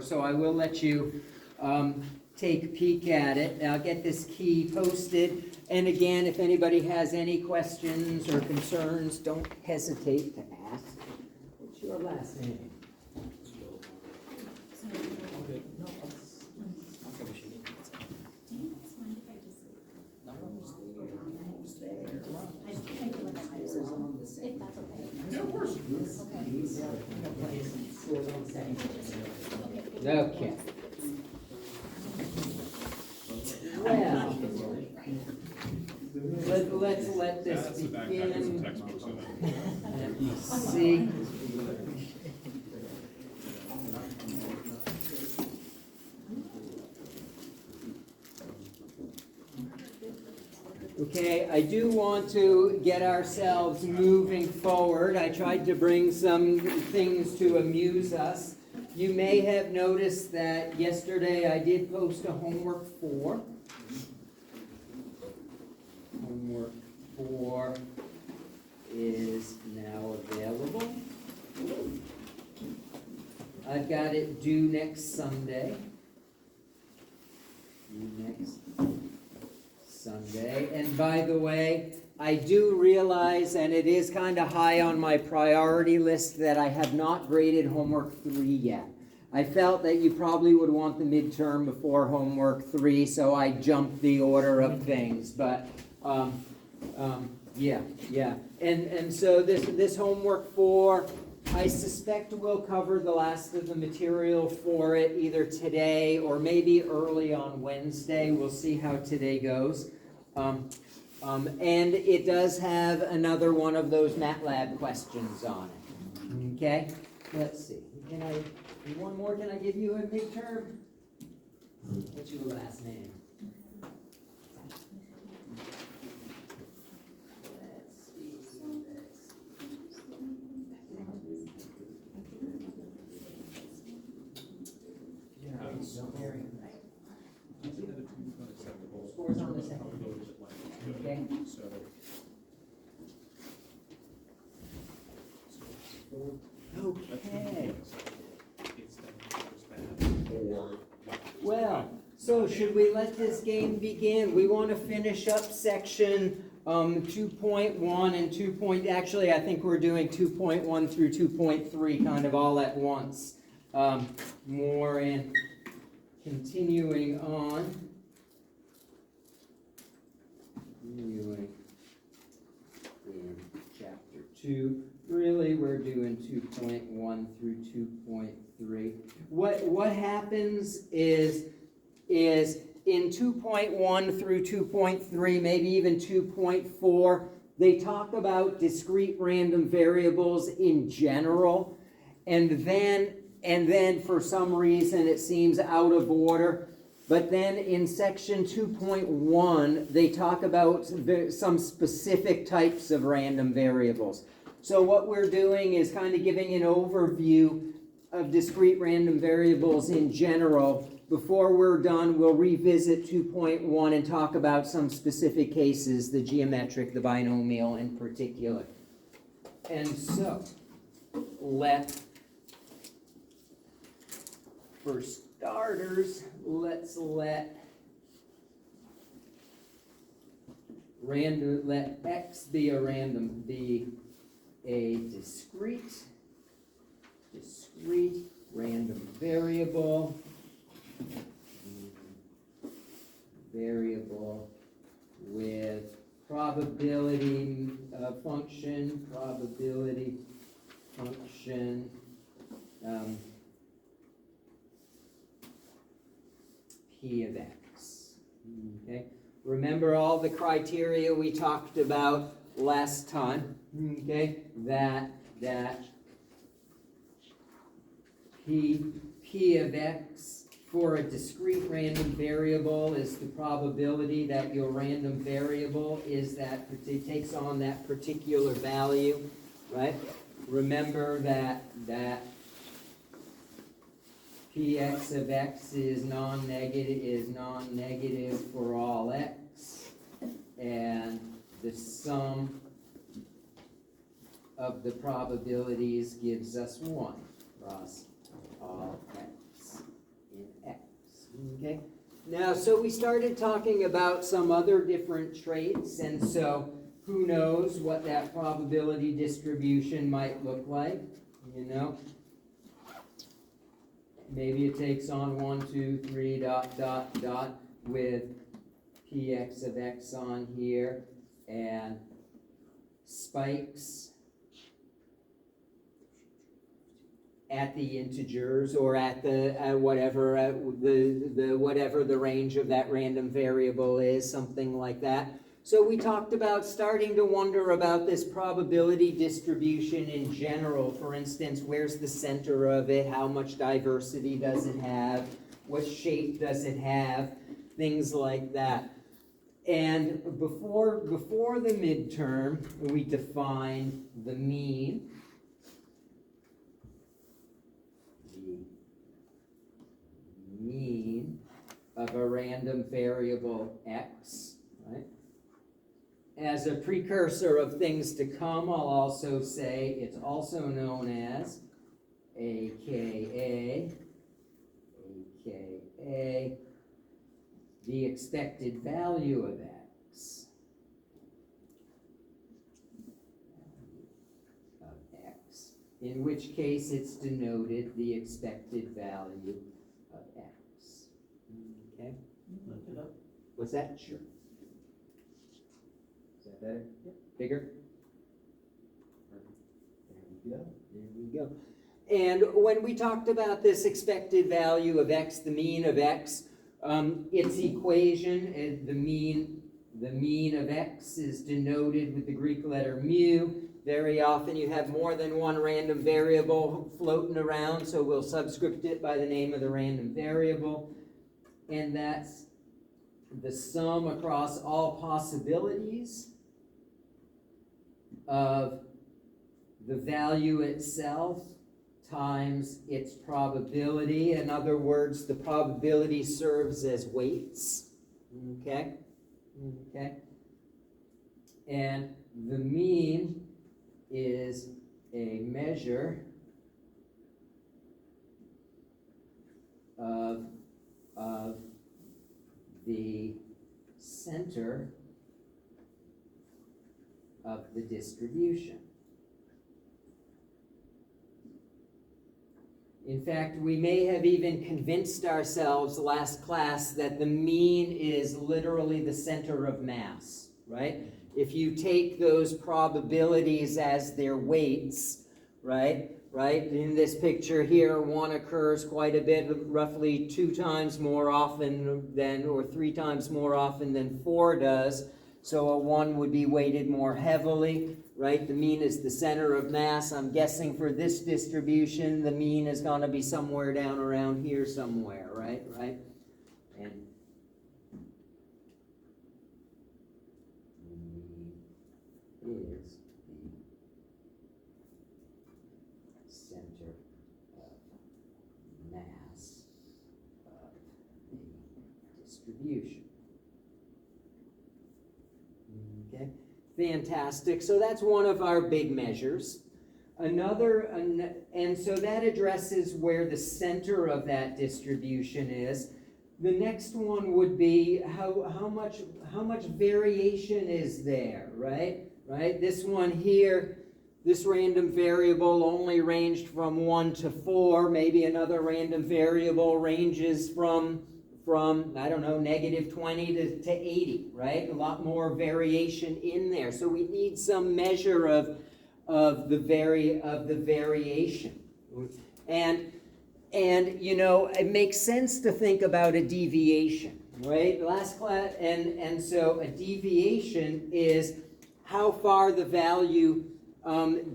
so I will let you take a peek at it. I'll get this key posted. And again, if anybody has any questions or concerns, don't hesitate to ask. What's your last name? Okay. Well, let's let this begin. Let me see. Okay, I do want to get ourselves moving forward. I tried to bring some things to amuse us. You may have noticed that yesterday I did post a homework 4. Homework 4 is now available. I've got it due next Sunday. And by the way, I do realize, and it is kind of high on my priority list, that I have not graded homework 3 yet. I felt that you probably would want the midterm before homework 3, so I jumped the order of things. But yeah. And so this homework 4, I suspect we'll cover the last of the material for it either today or maybe early on Wednesday. We'll see how today goes. And it does have another one of those MATLAB questions on it. Okay? Let's see. One more, can I give you a midterm? What's your last name? Scores on the second. Okay. Okay. Well, so should we let this game begin? We want to finish up section 2.1 and 2. Actually, I think we're doing 2.1 through 2.3 kind of all at once. More in continuing on. Continuing in chapter 2. Really, we're doing 2.1 through 2.3. What happens is in 2.1 through 2.3, maybe even 2.4, they talk about discrete random variables in general, and then for some reason it seems out of order. But then in section 2.1, they talk about some specific types of random variables. So what we're doing is kind of giving an overview of discrete random variables in general. Before we're done, we'll revisit 2.1 and talk about some specific cases, the geometric, the binomial in particular. And so, for starters, let's let x be a discrete random variable with probability function P of x. Okay. Remember all the criteria we talked about last time. Okay. That P of x for a discrete random variable is the probability that your random variable is that it takes on that particular value, right? Remember that Px of x is non-negative for all x, and the sum of the probabilities gives us 1 across all x. Okay. Now, so we started talking about some other different traits, and so who knows what that probability distribution might look like, you know? Maybe it takes on 1, 2, 3, ... with px of x on here, and spikes at the integers or at the whatever the range of that random variable is, something like that. So we talked about starting to wonder about this probability distribution in general. For instance, where's the center of it? How much diversity does it have? What shape does it have? Things like that. And before the midterm, we defined the mean. Mean of a random variable x, right? As a precursor of things to come, I'll also say it's also known as aka the expected value of x. In which case it's denoted the expected value of x. Okay? Lift it up. What's that? Sure. Is that better? Yep. Bigger? There we go. There we go. And when we talked about this expected value of x, the mean of x, its equation, the mean of x is denoted with the Greek letter mu. Very often you have more than one random variable floating around, so we'll subscript it by the name of the random variable. And that's the sum across all possibilities of the value itself times its probability. In other words, the probability serves as weights. Okay? Okay? And the mean is a measure of the center of the distribution. In fact, we may have even convinced ourselves last class that the mean is literally the center of mass, right? If you take those probabilities as their weights, right? In this picture here, 1 occurs quite a bit, roughly 2 times more often than, or 3 times more often than 4 does. So a 1 would be weighted more heavily, right? The mean is the center of mass. I'm guessing for this distribution, the mean is going to be somewhere down around here somewhere, right? And is the center of mass of the distribution. Okay, fantastic. So that's one of our big measures. And so that addresses where the center of that distribution is. The next one would be how much variation is there, right? This one here, this random variable only ranged from 1 to 4. Maybe another random variable ranges from I don't know, -20 to 80, right? A lot more variation in there. So we need some measure of the variation. And you know, it makes sense to think about a deviation, right? Last class, and so a deviation is how far the value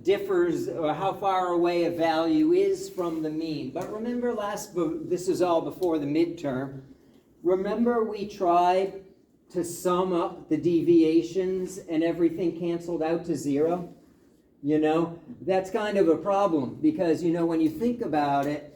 differs, or how far away a value is from the mean. But remember this is all before the midterm. Remember we tried to sum up the deviations and everything canceled out to 0? You know, that's kind of a problem because, you know, when you think about it,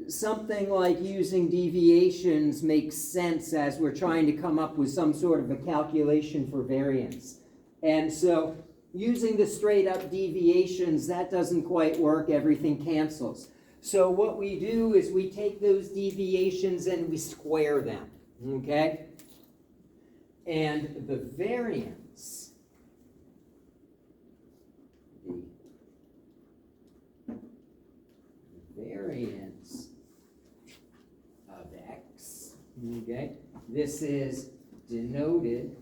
something like using deviations makes sense as we're trying to come up with some sort of a calculation for variance. And so using the straight up deviations, that doesn't quite work, everything cancels. So what we do is we take those deviations and we square them, okay? And the variance, of x, okay? This is denoted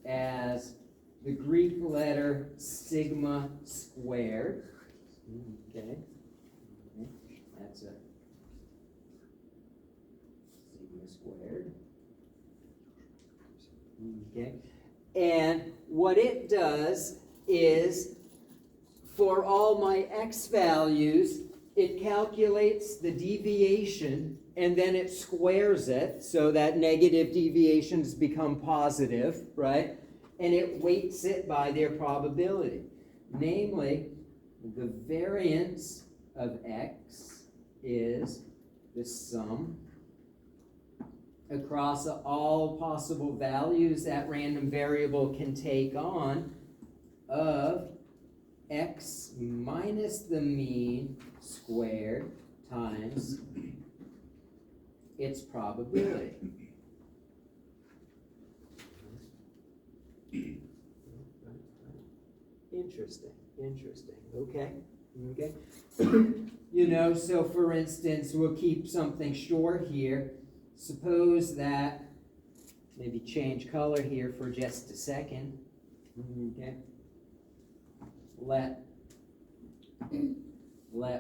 as the Greek letter sigma squared, okay? That's a sigma squared. Okay, and what it does is, for all my x values, it calculates the deviation and then it squares it so that negative deviations become positive, right? And it weights it by their probability. Namely, the variance of x is the sum across all possible values that random variable can take on of x minus the mean squared times its probability. Interesting, okay? You know, so for instance, we'll keep something short here. Suppose that, maybe change color here for just a second, okay? Let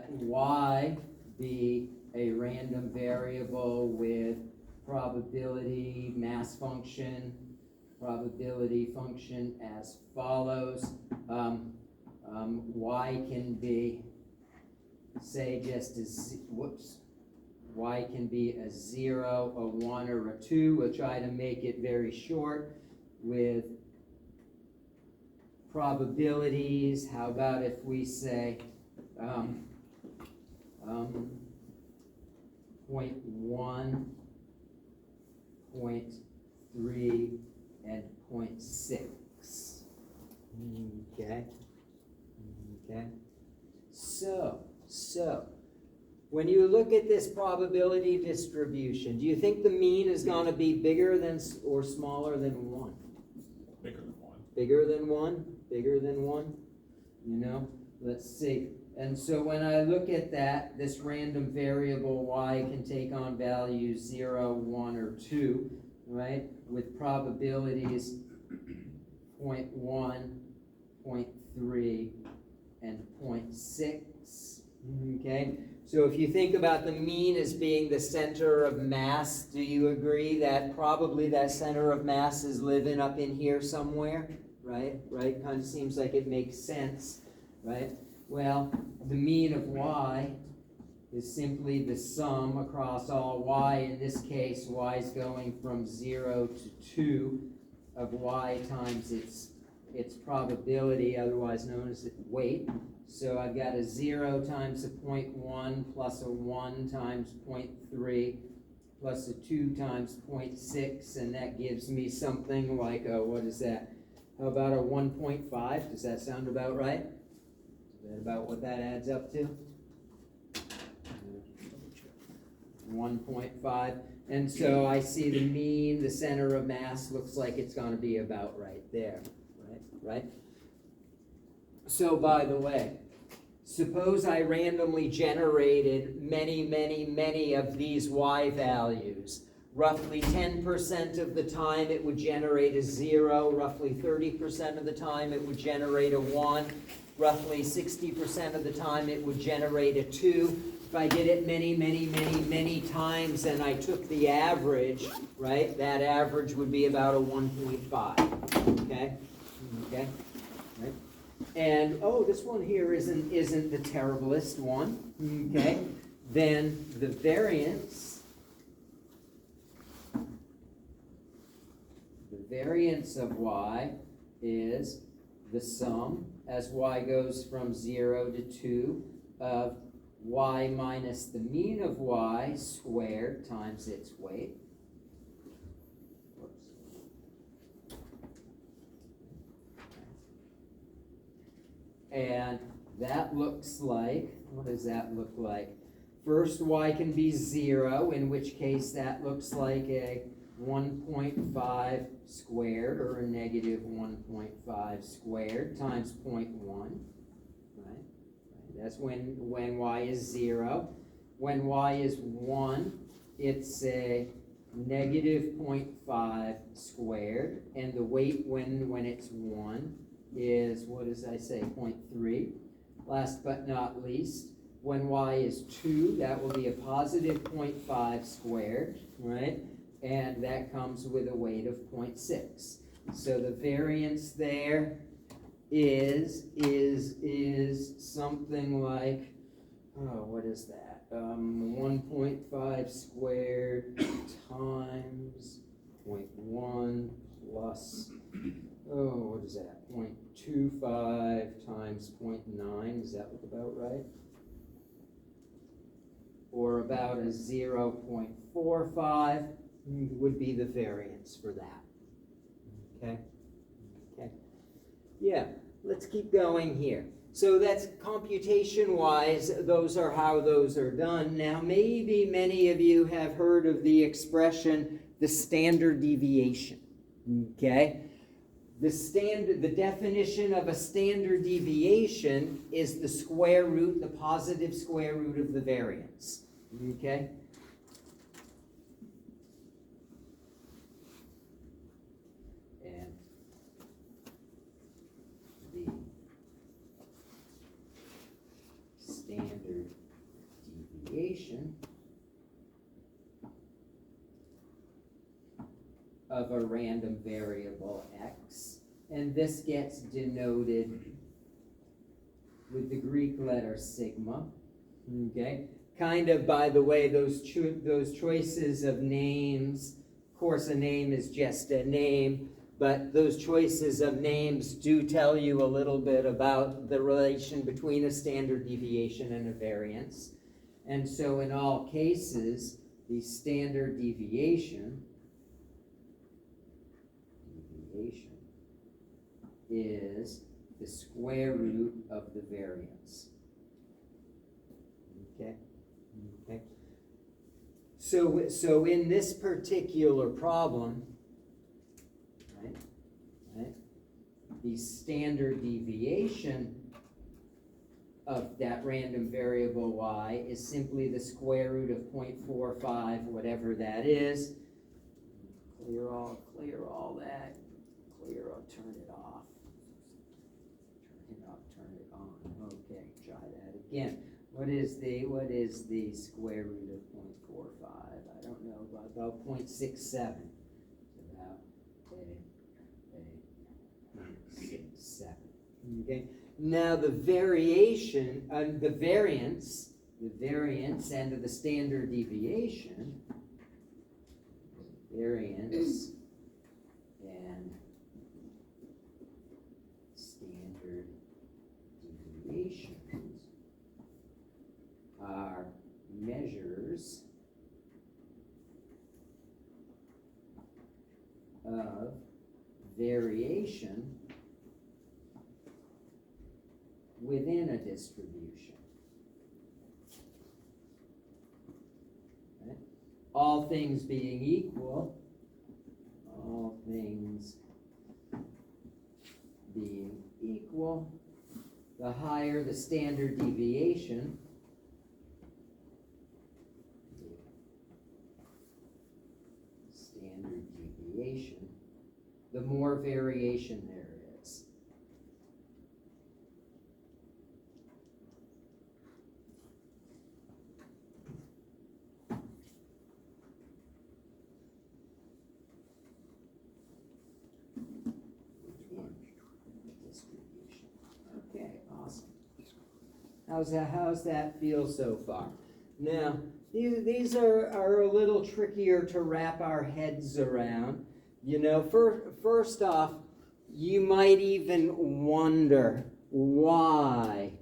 y be a random variable with probability mass function, probability function as follows. Y can be, say, just as, y can be a 0, a 1, or a 2. We'll try to make it very short with probabilities. How about if we say 0.1, 0.3, and 0.6. Okay. So when you look at this probability distribution, do you think the mean is going to be bigger than or smaller than 1? Bigger than 1. Bigger than 1? Bigger than 1? You know, let's see. And so when I look at that, this random variable y can take on values 0, 1, or 2, right? With probabilities 0.1, 0.3, and 0.6, okay? So if you think about the mean as being the center of mass, do you agree that probably that center of mass is living up in here somewhere, right? Right? Kind of seems like it makes sense, right? Well, the mean of y is simply the sum across all y. In this case, y is going from 0 to 2 of y times its probability, otherwise known as weight. So I've got a 0 times a 0.1 plus a 1 times 0.3 plus a 2 times 0.6, and that gives me something like a, what is that? How about a 1.5? Does that sound about right? Is that about what that adds up to? 1.5. And so I see the mean, the center of mass looks like it's going to be about right there. Right? So, by the way, suppose I randomly generated many of these y values. Roughly 10% of the time it would generate a 0, roughly 30% of the time it would generate a 1, roughly 60% of the time it would generate a 2. If I did it many times and I took the average, right, that average would be about a 1.5, okay? Okay, right? And oh, this one here isn't the terriblest one. Okay, then the variance of y is the sum as y goes from 0 to 2 of y minus the mean of y squared times its weight. And that looks like, what does that look like? First y can be 0, in which case that looks like a 1.5 squared, or a negative 1.5 squared times 0.1, right? That's when y is 0. When y is 1, it's a negative 0.5 squared, and the weight when it's 1 is, what does I say, 0.3. Last but not least, when y is 2, that will be a positive 0.5 squared, right? And that comes with a weight of 0.6. So the variance there is something like, oh, what is that? 1.5 squared times 0.1 plus, oh, what is that? 0.25 times 0.9, does that look about right? Or about a 0.45 would be the variance for that. Okay? Okay. Yeah, let's keep going here. So that's computation-wise, those are how those are done. Now, maybe many of you have heard of the expression, the standard deviation. Okay? The definition of a standard deviation is the square root, the positive square root of the variance. Okay? And the standard deviation of a random variable x, and this gets denoted with the Greek letter sigma. Okay, kind of, by the way, those choices of names. Of course, a name is just a name, but those choices of names do tell you a little bit about the relation between a standard deviation and a variance. And so, in all cases, the standard deviation is the square root of the variance. Okay? Okay. So in this particular problem, right, the standard deviation of that random variable y is simply the square root of 0.45, whatever that is. Clear all that. Turn it off. Turn it off, turn it on. Okay, try that again. What is the square root of 0.45? I don't know, about 0.67. About a 0.67. Okay. Now the variation, the variance and the standard deviation, variance and standard deviations are measures of variation within a distribution. Right? All things being equal, the higher the standard deviation, the more variation there is. Distribution. Okay, awesome. How's that feel so far? Now, these are a little trickier to wrap our heads around. You know, first off, you might even wonder why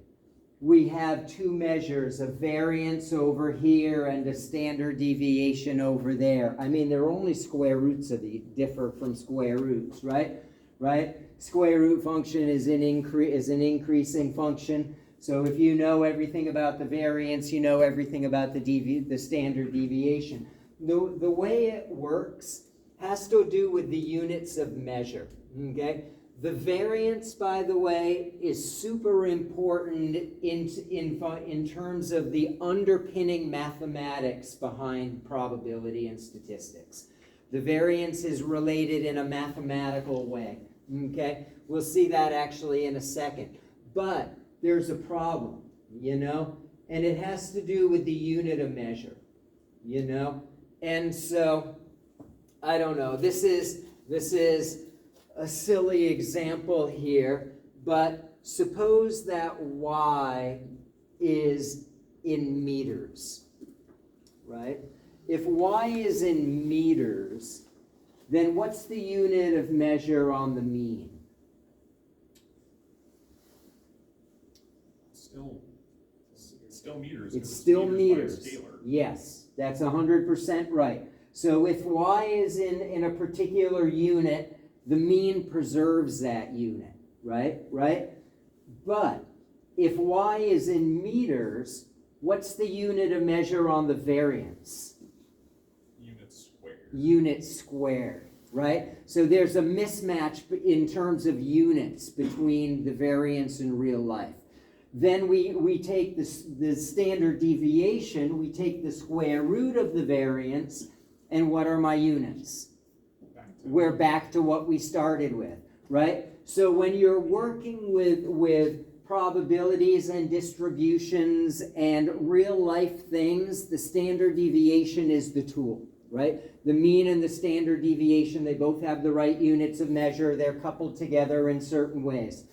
we have two measures, a variance over here and a standard deviation over there. I mean, they're only square roots of the differ from square roots, right? Right? Square root function is an increasing function. So if you know everything about the variance, you know everything about the standard deviation. The way it works has to do with the units of measure, okay? The variance, by the way, is super important in terms of the underpinning mathematics behind probability and statistics. The variance is related in a mathematical way, okay? We'll see that actually in a second. But there's a problem, you know? And it has to do with the unit of measure, you know? And so, I don't know, this is a silly example here, but suppose that y is in meters, right? If y is in meters, then what's the unit of measure on the mean? It's still meters. It's still meters. By a scalar. Yes, that's 100% right. So if y is in a particular unit, the mean preserves that unit, right? But if y is in meters, what's the unit of measure on the variance? Unit squared. Unit squared, right? So there's a mismatch in terms of units between the variance and real life. Then we take the standard deviation, we take the square root of the variance, and what are my units? We're back to what we started with, right? So when you're working with probabilities and distributions and real life things, the standard deviation is the tool, right? The mean and the standard deviation, they both have the right units of measure. They're coupled together in certain ways.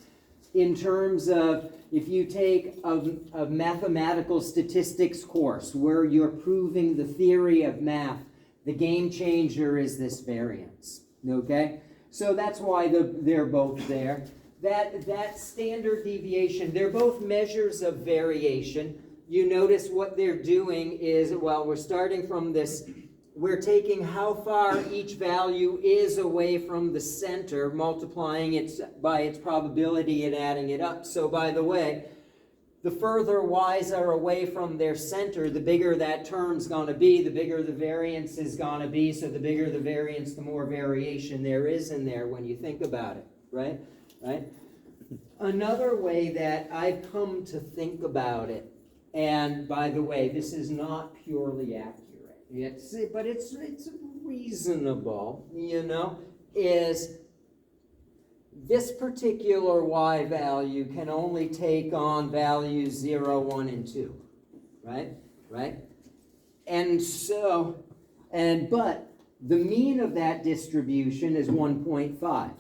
In terms of, if you take a mathematical statistics course where you're proving the theory of math, the game changer is this variance, okay? So that's why they're both there. That standard deviation, they're both measures of variation. You notice what they're doing is, well, we're starting from this, we're taking how far each value is away from the center, multiplying it by its probability and adding it up. So by the way, the further y's are away from their center, the bigger that term's going to be, the bigger the variance is going to be. So the bigger the variance, the more variation there is in there when you think about it, right? Another way that I've come to think about it, and by the way, this is not purely accurate, but it's reasonable, you know, is this particular y value can only take on values 0, 1, and 2, right? And so, but the mean of that distribution is 1.5,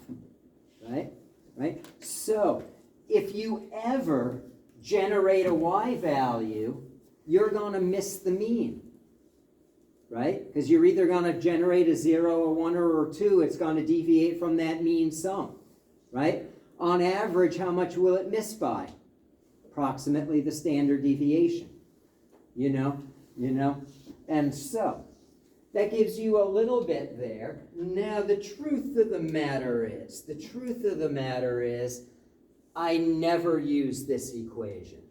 right? So, if you ever generate a y value, you're going to miss the mean, right? Because you're either going to generate a 0, a 1, or a 2. It's going to deviate from that mean sum. Right? On average, how much will it miss by? Approximately the standard deviation. You know? And so, that gives you a little bit there. Now, the truth of the matter is, I never use this equation.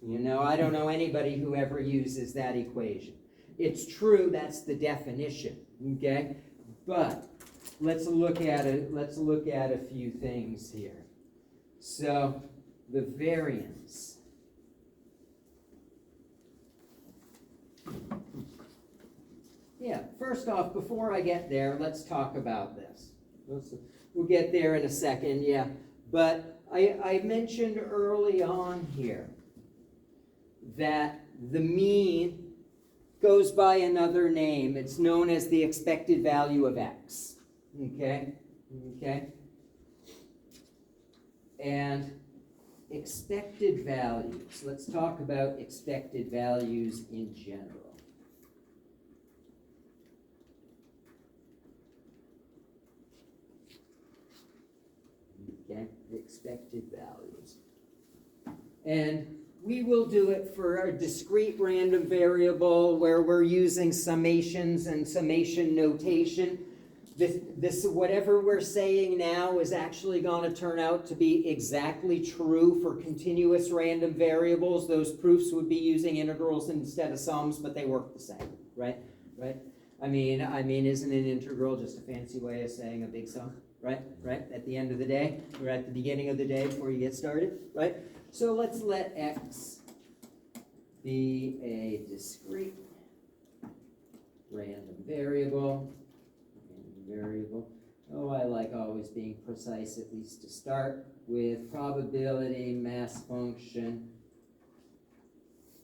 You know, I don't know anybody who ever uses that equation. It's true, that's the definition, okay? But let's look at a few things here. So, the variance. Yeah, first off, before I get there, let's talk about this. We'll get there in a second, yeah. But I mentioned early on here that the mean goes by another name. It's known as the expected value of x. Okay? And expected values. Let's talk about expected values in general. Okay? Expected values. And we will do it for a discrete random variable where we're using summations and summation notation. this whatever we're saying now is actually going to turn out to be exactly true for continuous random variables. Those proofs would be using integrals instead of sums, but they work the same, right? Right? I mean, isn't an integral just a fancy way of saying a big sum? Right? Right? At the end of the day, or at the beginning of the day before you get started, right? So let's let x be a discrete random variable. Oh, I like always being precise, at least to start with. Probability mass function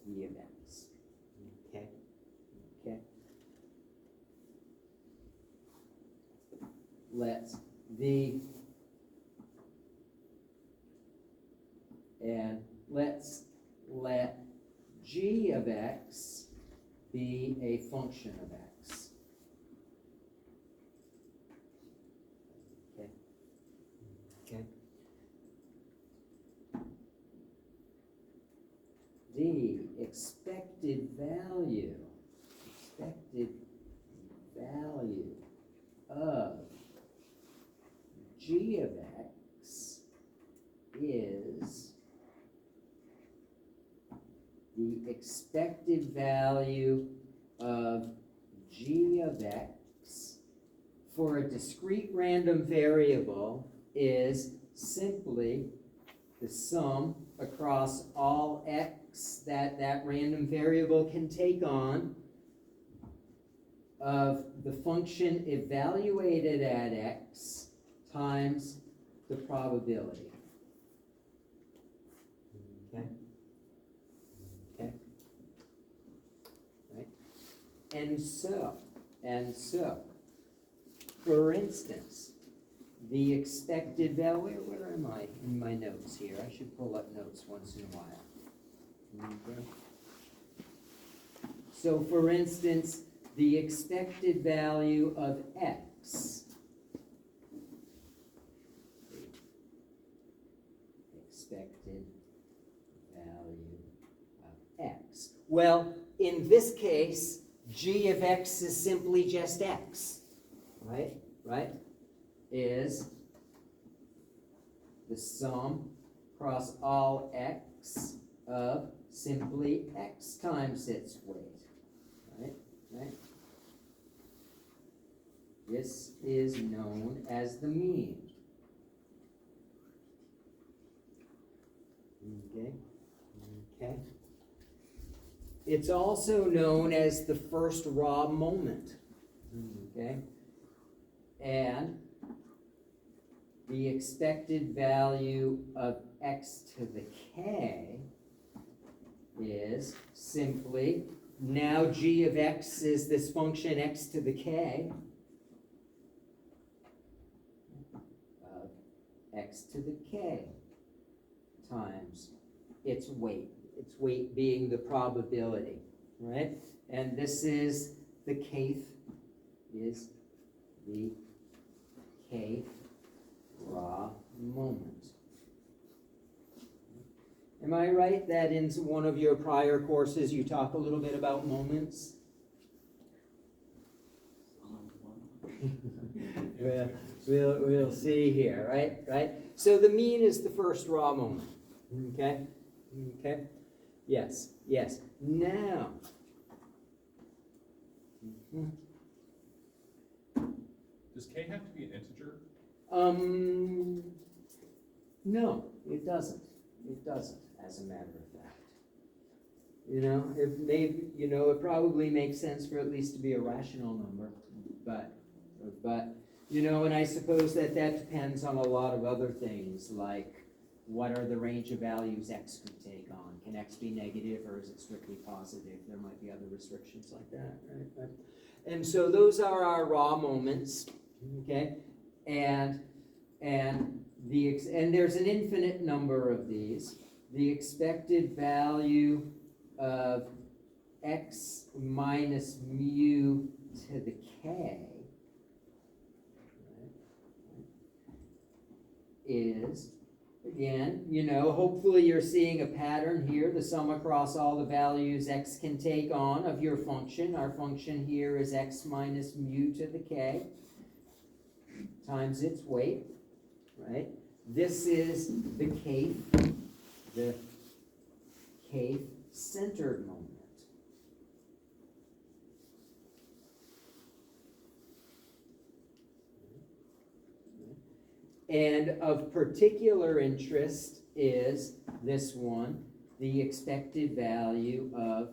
e of x. Okay. Okay. Let let's let g of x be a function of x. Okay. The expected value of g of x is the expected value of g of x for a discrete random variable is simply the sum across all x that random variable can take on of the function evaluated at x times the probability. Okay? Okay? Right? And so, for instance, the expected value, where am I in my notes here? I should pull up notes once in a while. Okay. So for instance, the expected value of x. Expected value of x. Well, in this case, g of x is simply just x. Right? Right? Is the sum across all x of simply x times its weight. Right? Right? This is known as the mean. Okay? Okay? It's also known as the first raw moment. Okay? And the expected value of x to the k is simply, now g of x is this function x to the k of x to the k times its weight being the probability, right? And this is the kth, is the kth raw moment. Am I right that in one of your prior courses you talk a little bit about moments? We'll see here, right? So the mean is the first raw moment. Okay? Okay? Yes. Now, Does k have to be an integer? no, it doesn't. It doesn't, as a matter of fact. It probably makes sense for at least to be a rational number, but and I suppose that depends on a lot of other things, like what are the range of values x could take on? Can x be negative or is it strictly positive? There might be other restrictions like that, right? And so those are our raw moments, okay? And there's an infinite number of these. The expected value of x minus mu to the k is, again, hopefully you're seeing a pattern here, the sum across all the values x can take on of your function. Our function here is x minus mu to the k. times its weight, right? This is the kth centered moment. And of particular interest is this one, the expected value of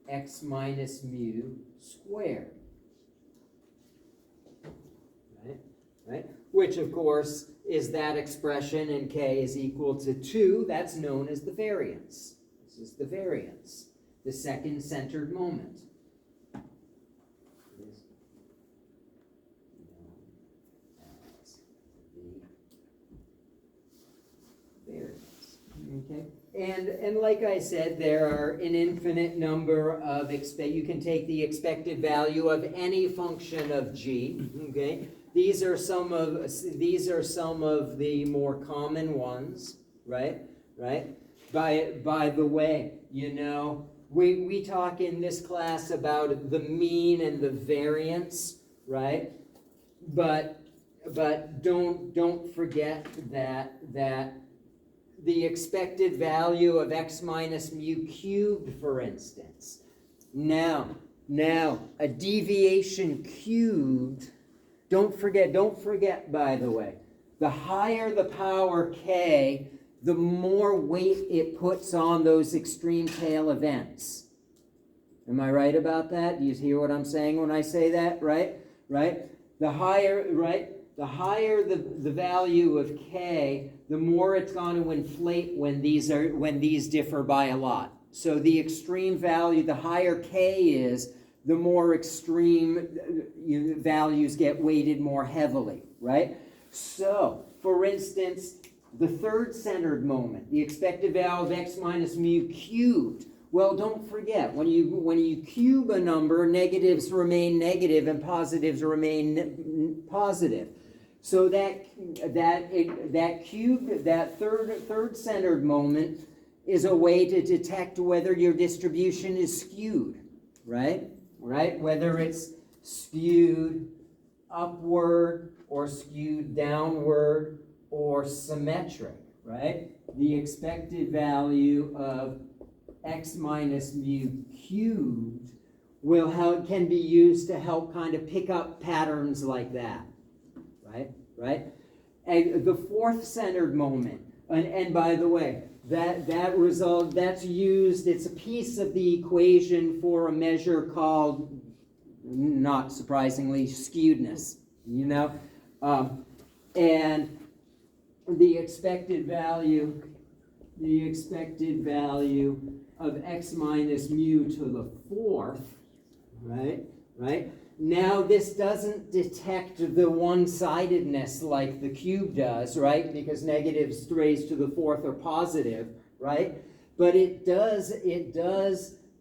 x minus mu squared. Right? Which, of course, is that expression in k is equal to 2. That's known as the variance. This is the variance, the second centered moment. This is known as the variance. Okay? And like I said, there are an infinite number of you can take the expected value of any function of g. Okay? These are some of the more common ones, right? By the way, you know, we talk in this class about the mean and the variance, right? But don't forget that the expected value of x minus mu cubed, for instance. Now a deviation cubed. Don't forget, by the way, the higher the power k, the more weight it puts on those extreme tail events. Am I right about that? Do you hear what I'm saying when I say that? Right? The higher the value of k, the more it's going to inflate when these differ by a lot. So the extreme value, the higher k is, the more extreme values get weighted more heavily, right? So, for instance, the third centered moment, the expected value of x minus mu cubed. Well, don't forget, when you cube a number, negatives remain negative and positives remain positive. So that third centered moment is a way to detect whether your distribution is skewed, right? Whether it's skewed upward or skewed downward or symmetric, right? The expected value of x minus mu cubed can be used to help kind of pick up patterns like that, right? And the fourth centered moment, and by the way, that result, that's used, it's a piece of the equation for a measure called, not surprisingly, skewedness, you know? And the expected value of x minus mu to the fourth, right? Now this doesn't detect the one-sidedness like the cube does, right? Because negatives raised to the fourth are positive, right? But it does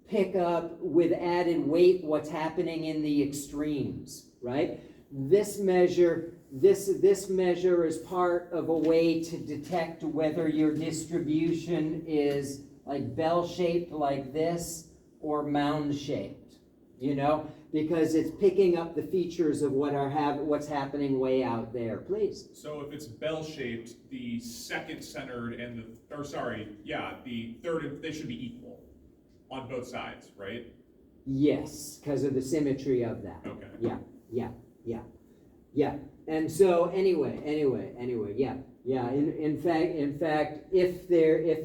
pick up with added weight what's happening in the extremes, right? This measure is part of a way to detect whether your distribution is like bell-shaped like this or mound-shaped, you know? Because it's picking up the features of what's happening way out there. Please. So if it's bell-shaped, the second centered and the third, they should be equal on both sides, right? Yes, because of the symmetry of that. Okay. Yeah. And so anyway, yeah. In fact, if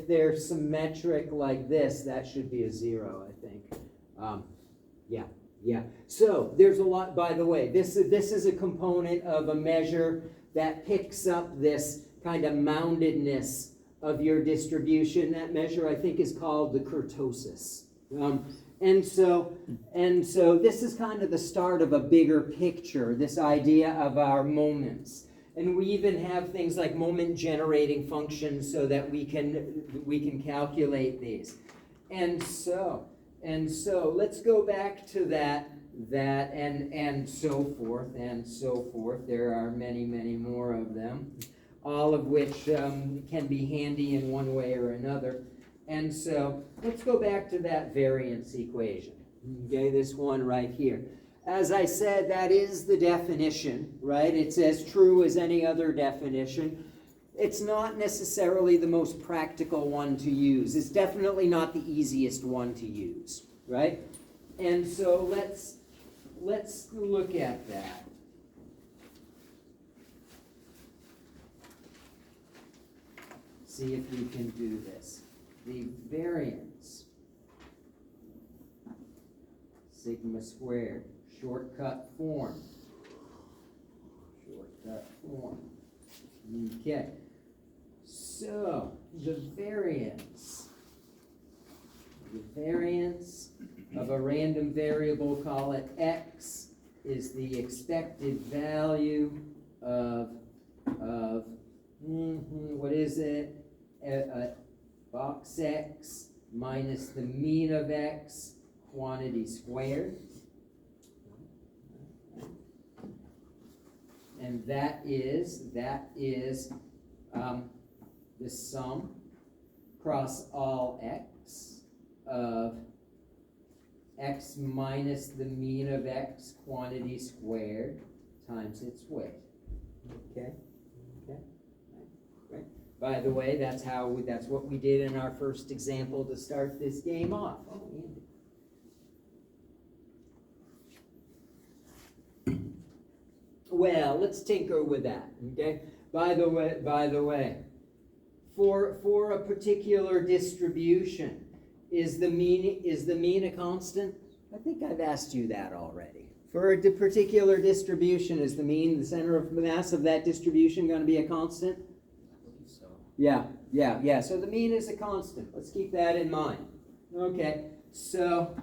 they're symmetric like this, that should be a 0, I think. Yeah. So there's a lot, by the way, this is a component of a measure that picks up this kind of moundedness of your distribution. That measure, I think, is called the kurtosis. And so this is kind of the start of a bigger picture, this idea of our moments. And we even have things like moment generating functions so that we can calculate these. And so let's go back to that and so forth. There are many more of them, all of which can be handy in one way or another. And so let's go back to that variance equation. Okay, this one right here. as I said, that is the definition, right? It's as true as any other definition. It's not necessarily the most practical one to use. It's definitely not the easiest one to use, right? And so let's look at that. See if we can do this. The variance, sigma squared, shortcut form. Okay. So the variance of a random variable, call it x, is the expected value of what is it? Box x minus the mean of x, quantity squared. And that is the sum across all x of x minus the mean of x, quantity squared, times its weight. Okay? Okay? Right. By the way, that's what we did in our first example to start this game off. Oh, Andy. Well, let's tinker with that, okay? By the way, for a particular distribution, is the mean a constant? I think I've asked you that already. For a particular distribution, is the mean, the center of mass of that distribution, going to be a constant? I believe so. Yeah. So the mean is a constant. Let's keep that in mind. Okay. So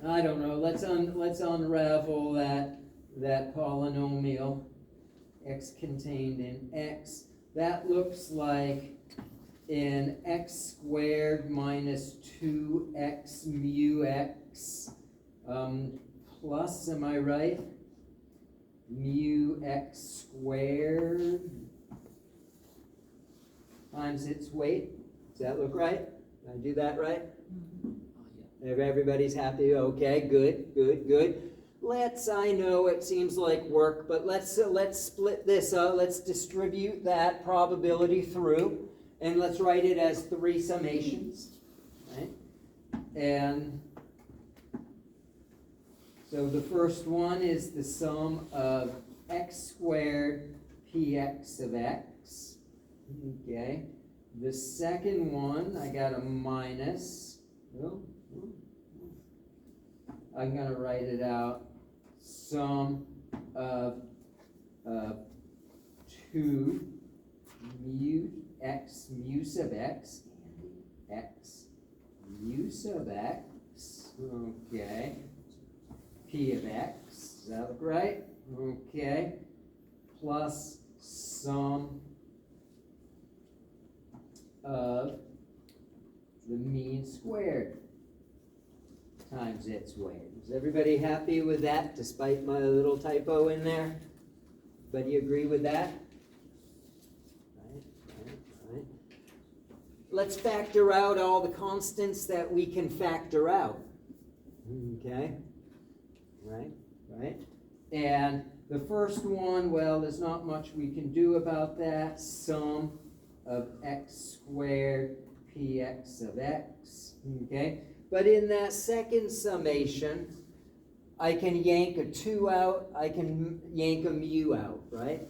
I don't know. Let's unravel that polynomial x contained in x. That looks like in x squared minus 2x mu x plus, am I right? Mu x squared times its weight. Does that look right? Did I do that right? Yeah. If everybody's happy, okay, good. I know it seems like work, but let's split this up. Let's distribute that probability through, and let's write it as 3 summations, right? And so the first one is the sum of x squared px of x, okay? The second one, I got a minus, I'm going to write it out, sum of 2 mu x mu sub x, x mu sub x, okay, p of x, does that look right? Okay, plus sum of the mean squared times its weight. Is everybody happy with that, despite my little typo in there? Everybody agree with that? Right. Let's factor out all the constants that we can factor out. Okay? Right? And the first one, well, there's not much we can do about that. Sum of x squared px of x. Okay? But in that second summation, I can yank a 2 out, I can yank a mu out, right?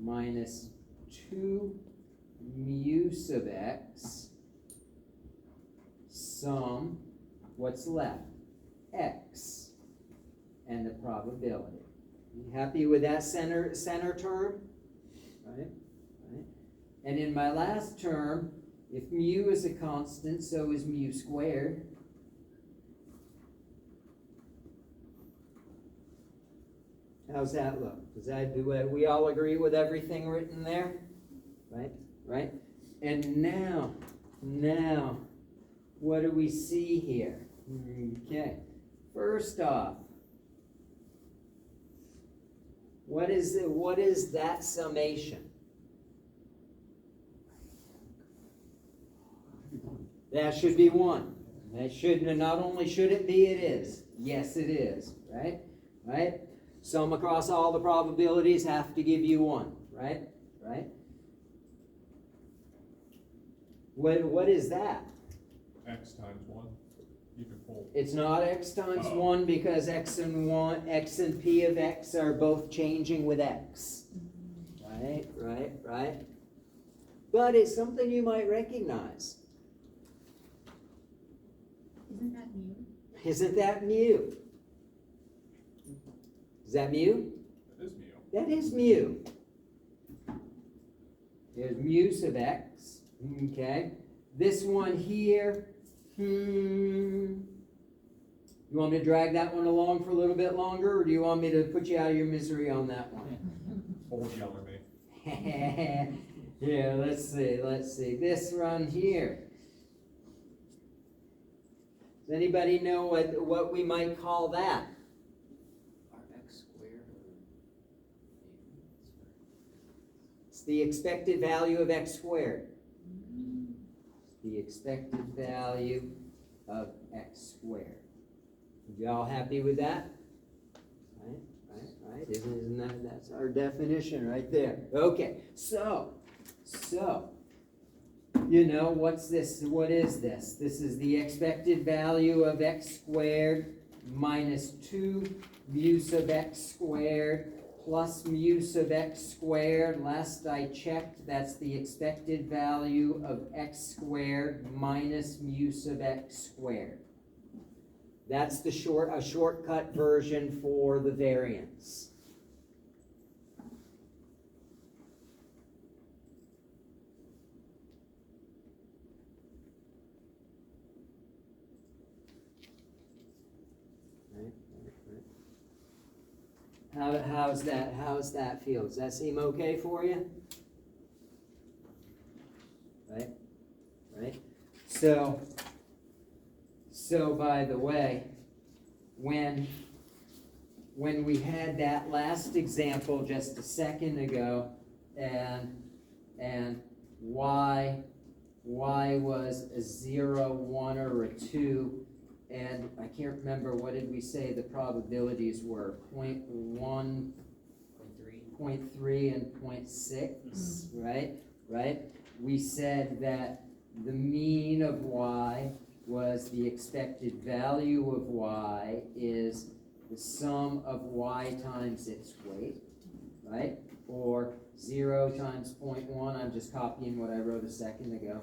Minus 2 mu sub x, sum, what's left? X, and the probability. You happy with that center term? Right? And in my last term, if mu is a constant, so is mu squared. How's that look? Do we all agree with everything written there? Right? And now, what do we see here? Okay. First off, what is that summation? That should be 1. And it shouldn't, not only should it be, it is. Yes, it is, right? Right? Sum across all the probabilities have to give you 1, right? Right? What is that? X times 1. You can pull. It's not x times Oh. 1 because x and p of x are both changing with x. Right? But it's something you might recognize. Isn't that mu? Isn't that mu? Is that mu? That is mu. That is mu. There's mu sub x. Okay. This one here, you want me to drag that one along for a little bit longer, or do you want me to put you out of your misery on that one? Old yeller me. Yeah, let's see. This one here. Does anybody know what we might call that? Rx squared or It's the expected value of x squared. The expected value of x squared. Y'all happy with that? Right. Isn't that's our definition right there. Okay, so, you know, what's this? What is this? This is the expected value of x squared minus 2 mu sub x squared plus mu sub x squared. Last I checked, that's the expected value of x squared minus mu sub x squared. That's the a shortcut version for the variance. How's that feel? Does that seem okay for you? Right? So by the way, when we had that last example just a second ago, and y was a 0, 1, or a 2, and I can't remember, what did we say the probabilities were? 0.1, 0.3, and 0.6, right? We said that the mean of y was the expected value of y is the sum of y times its weight, right? Or 0 times 0.1, I'm just copying what I wrote a second ago,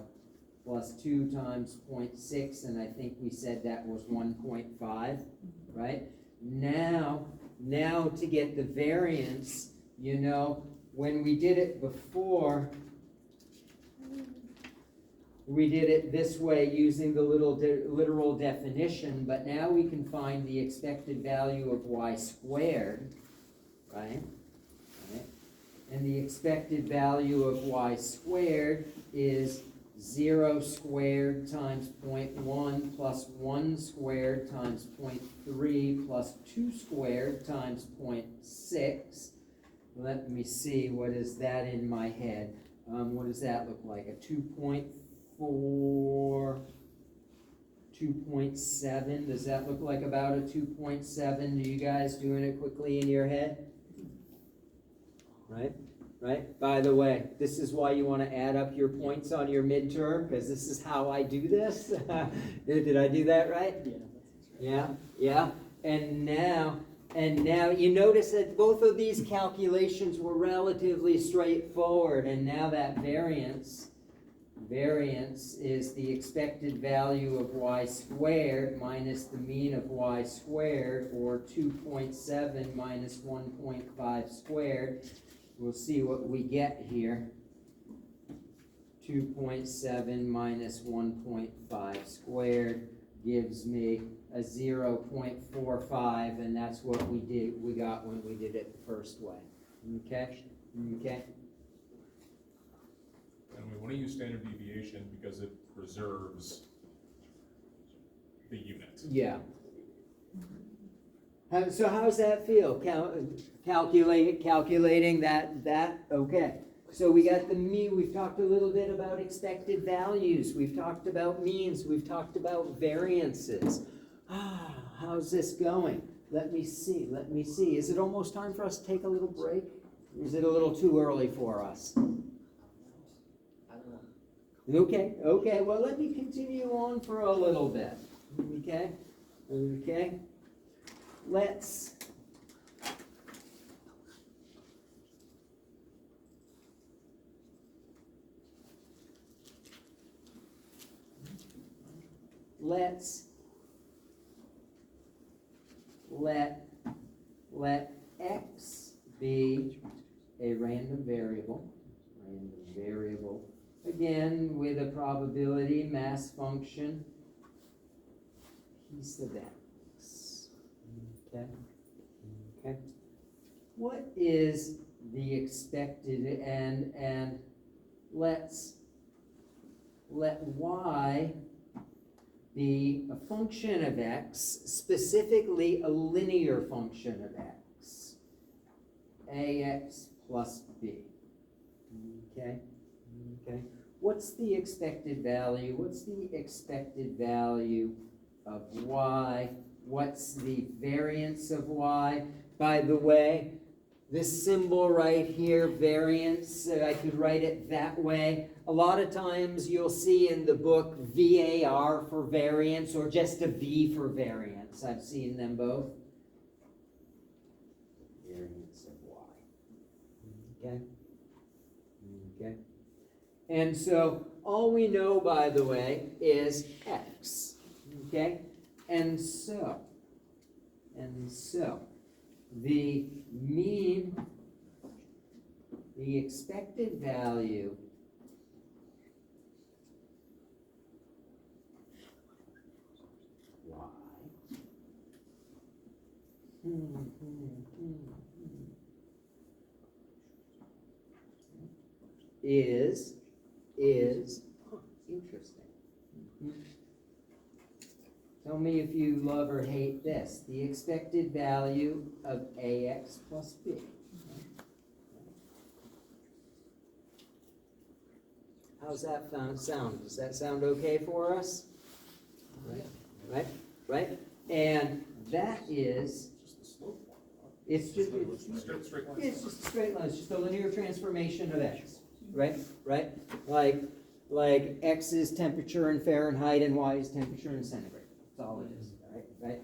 plus 2 times 0.6, and I think we said that was 1.5, right? Now to get the variance, you know, when we did it before, we did it this way using the literal definition, but now we can find the expected value of y squared, right? And the expected value of y squared is 0 squared times 0.1 plus 1 squared times 0.3 plus 2 squared times 0.6. Let me see, what is that in my head? What does that look like? A 2.4, 2.7. Does that look like about a 2.7? Do you guys doing it quickly in your head? Right? By the way, this is why you want to add up your points on your midterm, because this is how I do this. Did I do that right? Yeah. And now you notice that both of these calculations were relatively straightforward, and now that variance is the expected value of y squared minus the mean of y squared, or 2.7 minus 1.5 squared. We'll see what we get here. 2.7 minus 1.5 squared gives me a 0.45, and that's what we got when we did it the first way. Okay? And we want to use standard deviation because it preserves the unit. Yeah. So how's that feel? Calculating that? Okay. So we got the mean, we've talked a little bit about expected values, we've talked about means, we've talked about variances. How's this going? Let me see. Is it almost time for us to take a little break? Or is it a little too early for us? I don't know. Okay, well, let me continue on for a little bit. Okay? Let's let x be a random variable, again with a probability mass function piece of x. Okay. What is the expected, and let y be a function of x, specifically a linear function of x, ax plus b. Okay. What's the expected value? What's the expected value of y? What's the variance of y? By the way, this symbol right here, variance, I could write it that way. A lot of times you'll see in the book VAR for variance or just a V for variance. I've seen them both. Variance of y. Okay. And so all we know, by the way, is x. Okay? And so the mean, the expected value y is interesting. Tell me if you love or hate this. The expected value of ax plus b. How's that sound? Does that sound okay for us? Right? And that is, it's just a straight line. It's just a linear transformation of x. Right? Like x is temperature in Fahrenheit and y is temperature in centigrade. That's all it is,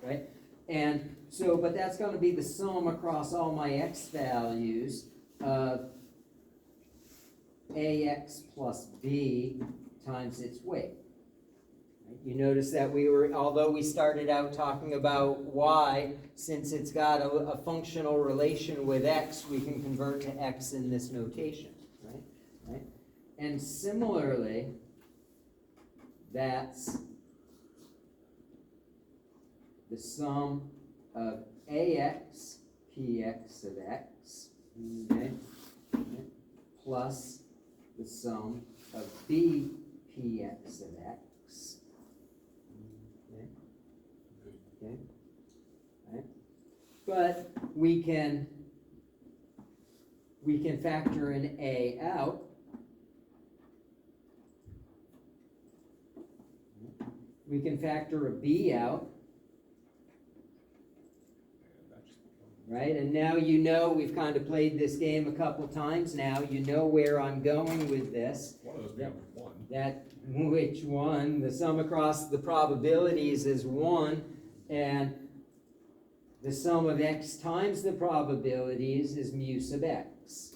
right? And so, but that's going to be the sum across all my x values of ax plus b times its weight. You notice that although we started out talking about y, since it's got a functional relation with x, we can convert to x in this notation, right? And similarly, that's the sum of ax px of x, okay, plus the sum of b px of x, okay, right? But we can factor an a out. We can factor a b out. Right, and now you know, we've kind of played this game a couple times now. You know where I'm going with this. One of those being one. Which one? The sum across the probabilities is 1, and the sum of x times the probabilities is mu sub x,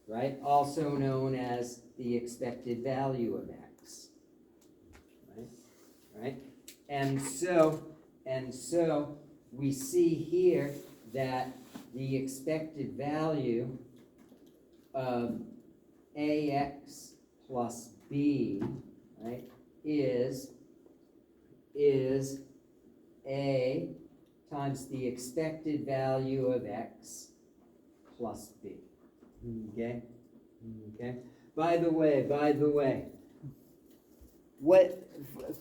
right? Also known as the expected value of x, right? And so we see here that the expected value of ax plus b, right, is a times the expected value of x plus b. Okay? By the way, what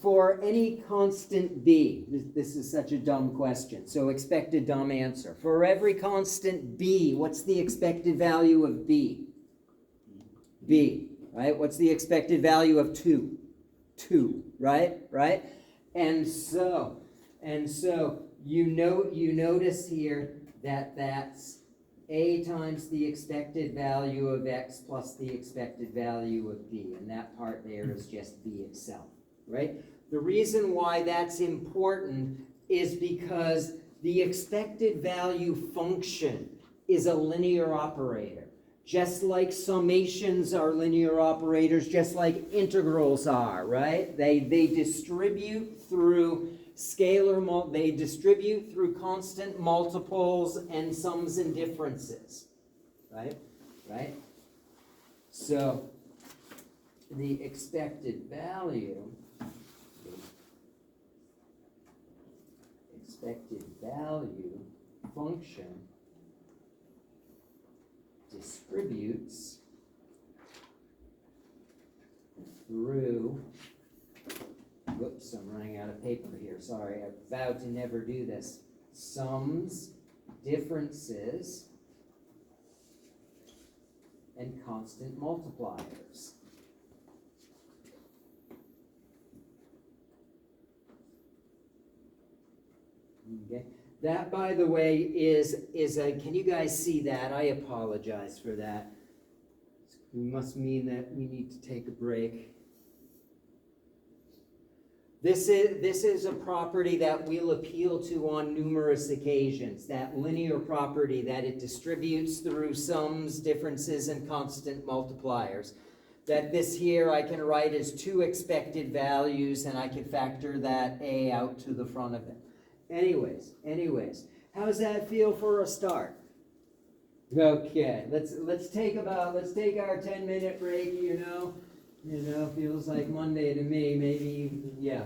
for any constant b, this is such a dumb question, so expect a dumb answer. For every constant b, what's the expected value of b? B, right? What's the expected value of 2? 2, right? And so you notice here that that's A times the expected value of X plus the expected value of B, and that part there is just B itself, right? The reason why that's important is because the expected value function is a linear operator. Just like summations are linear operators, just like integrals are, right? They distribute through they distribute through constant multiples and sums and differences, right? So the expected value function distributes through, whoops, I'm running out of paper here, sorry, I vowed to never do this, sums, differences, and constant multipliers. Okay. That, by the way, is a, can you guys see that? I apologize for that. It must mean that we need to take a break. This is a property that we'll appeal to on numerous occasions, that linear property that it distributes through sums, differences, and constant multipliers. That this here I can write as 2 expected values, and I can factor that A out to the front of it. Anyways, how's that feel for a start? Okay, let's take our 10-minute break, feels like Monday to me, maybe, yeah,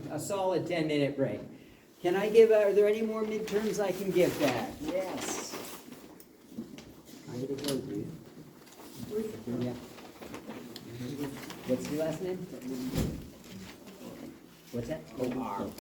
a solid 10-minute break. Are there any more midterms I can give that? Yes. I'm gonna go, dude. Yeah. What's your last name? What's that? O-R.